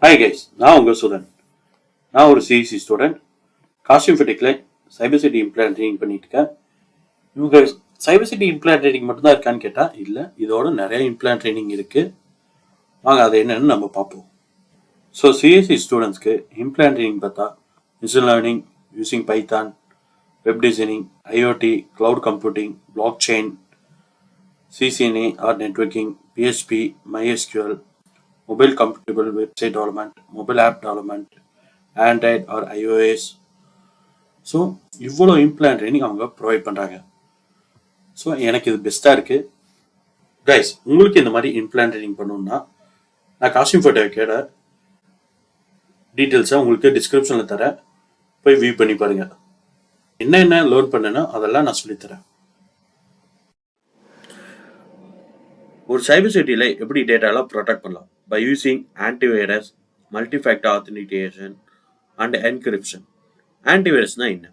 Hi guys, நான் உங்கள் student. நான் ஒரு சிஇசி ஸ்டூடெண்ட். காஸ்டியூம் ஃபிட்டிக்கில் சைபர் சிட்டி இம்ப்ளான் ட்ரைனிங் பண்ணிட்டு இருக்கேன். இவங்க சைபர் சிட்டி இம்ப்ளான் ட்ரைனிங் மட்டும்தான் இருக்கான்னு கேட்டால் இல்லை, இதோட நிறைய இம்ப்ளான் ட்ரைனிங் இருக்குது. வாங்க அது என்னன்னு நம்ம பார்ப்போம். ஸோ சிஎஸ்சி ஸ்டூடெண்ட்ஸ்க்கு இம்ப்ளான் ட்ரைனிங் பார்த்தா machine learning using Python, web designing, IoT, cloud computing, blockchain, CCNA or networking, PHP, MySQL, mobile compatible website development, mobile app development, Android or iOS. So இவ்வளோ implant training அவங்க provide பண்ணுறாங்க. So எனக்கு இது பெஸ்ட்டாக இருக்குது. Guys, உங்களுக்கு இந்த மாதிரி இம்ப்ளான் ட்ரைனிங் பண்ணணும்னா நான் காஸ்டியூம் ஃபோட்டோக்கோட டீட்டெயில்ஸை உங்களுக்கு டிஸ்கிரிப்ஷனில் தரேன், போய் வியூ பண்ணி பாருங்கள். என்ன லேர்ன் பண்ணேன்னா அதெல்லாம் நான் சொல்லித்தரேன். ஒரு சைபர் சிட்டியில் எப்படி டேட்டாலாம் ப்ரொடெக்ட் பண்ணலாம் by using antivirus, multi-factor authentication and encryption. ஆன்டிவைரஸ்னா என்ன?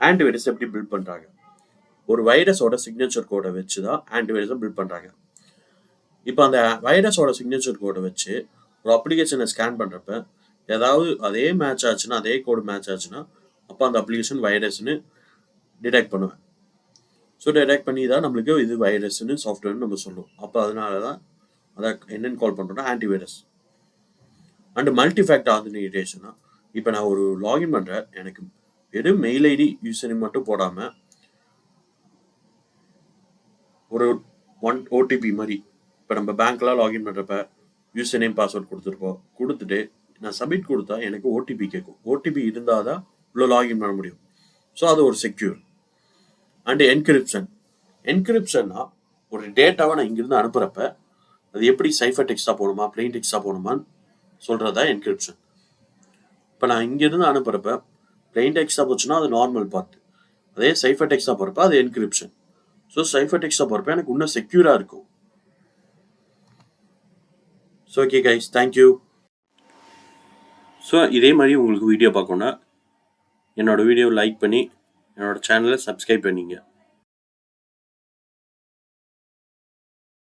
ஆன்டிவைரஸ் எப்படி பில்ட் பண்ணுறாங்க? ஒரு வைரஸோட சிக்னேச்சர் கோடை வச்சு தான் ஆன்டிவைரஸை பில்ட் பண்ணுறாங்க. இப்போ அந்த வைரஸோட சிக்னேச்சர் கோடை வச்சு ஒரு அப்ளிகேஷனை ஸ்கேன் பண்ணுறப்ப ஏதாவது அதே மேட்ச் ஆச்சுன்னா, அதே கோடு மேட்ச் ஆச்சுன்னா அப்போ அந்த அப்ளிகேஷன் வைரஸ்ன்னு டிடெக்ட் பண்ணுவேன். ஸோ டிடெக்ட் பண்ணி தான் நம்மளுக்கு இது வைரஸ்ன்னு சாஃப்ட்வேர்னு நம்ம சொல்லுவோம். அப்போ அதனால தான் அதை என்னென்னு கால் பண்ணுறோன்னா ஆன்டிவைரஸ். அண்ட் மல்டி ஃபேக்டர் ஆத்தென்டிகேஷனா, இப்போ நான் ஒரு லாகின் பண்ணுறேன், எனக்கு வெறும் மெயில் ஐடி யூசர் நேம் மட்டும் போடாமல் ஒரு ஓடிபி மாதிரி, இப்போ நம்ம பேங்க்லாம் லாகின் பண்ணுறப்ப யூசர் நேம் பாஸ்வேர்ட் கொடுத்துட்டு நான் சப்மிட் கொடுத்தா எனக்கு ஓடிபி கேட்கும். ஓடிபி இருந்தால் தான் இவ்வளோ லாகின் பண்ண முடியும். ஸோ அது ஒரு செக்யூர். அண்டு என்கிரிப்ஷன்னா ஒரு டேட்டாவை நான் இங்கேருந்து அனுப்புகிறப்ப அது எப்படி சைஃபர் டெக்ஸ்டாக போகணுமா, பிளெயின் டெக்ஸ்டாக போகணுமான்னு சொல்கிறது தான் என்கிரிப்ஷன். இப்போ நான் இங்கேருந்து அனுப்புகிறப்ப பிளெயின் டெக்ஸ்டாக போச்சுன்னா அது நார்மல் பார்த்து, அதே சைஃபர் டெக்ஸ்டாக போகிறப்ப அது என்கிரிப்ஷன். ஸோ சைஃபர் டெக்ஸ்டாக போகிறப்ப எனக்கு இன்னும் செக்யூராக இருக்கும். So okay guys, thank you. So இதே மாதிரி உங்களுக்கு வீடியோ பார்க்கணுன்னா என்னோடய வீடியோ லைக் பண்ணி என்னோடய சேனலை சப்ஸ்கிரைப் பண்ணிங்க.